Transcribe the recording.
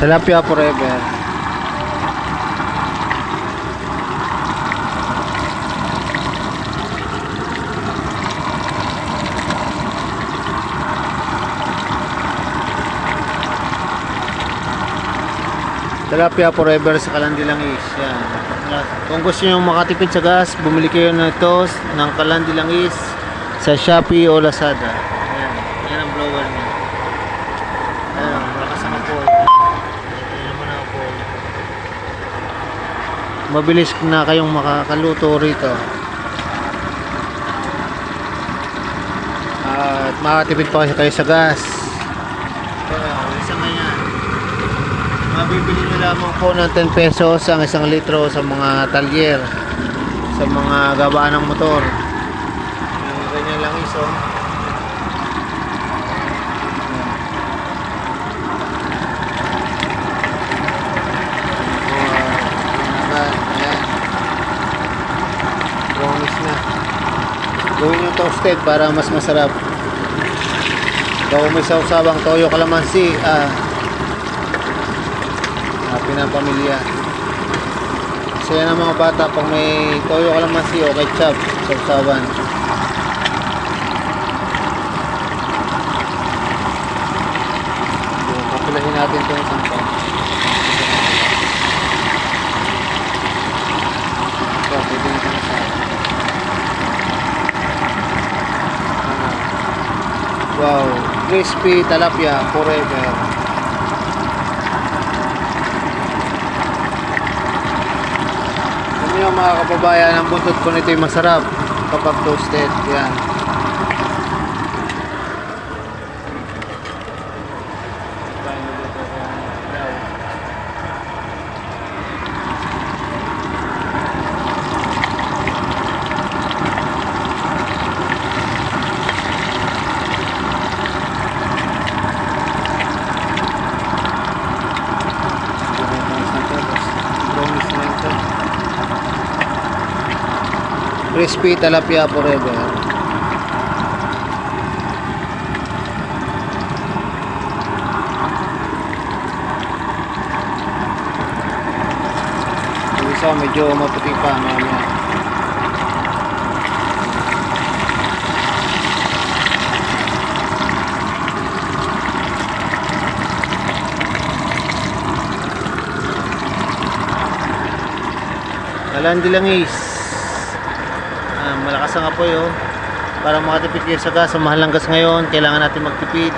Tilapia forever. Tilapia forever sa Kalandilangis. Yan. Kung gusto nyo makatipid sa gas, bumili kayo nito ng Kalandilangis sa Shopee o Lazada. Ayan. Yan ang blower niya. Ayan. Malakas ang apoy. Ayan naman ang apoy. Mabilis na kayong makakaluto rito. At makatipid pa kayo sa gas. Ayan. Isang ganyan. Mabibili nyo lamang po ng 10 pesos ang 1 litro sa mga talyer, sa mga gabaan ng motor. Ganyan lang iso. Ayan. Bonus na. Gawin nyo toasted para mas masarap. Kung may sausawang toyo kalamansi, pinapamilya. Kasi yan ang mga bata pag may toyo kalamansi o ketchup sa usawan. So, kapilahin natin itong isang pa. So, pwede natin isa. Wow, crispy tilapia forever. Yung mga kababayan, ang buntot ko nito yung masarap kapag toasted. Yan. Crispy tilapia forever. Yung isa medyo maputi pa mamaya. Kalandilangis. Malakas ang apoy, oh. Para makatipid kayo sa gas, sa mahal ng gas ngayon, kailangan natin magtipid.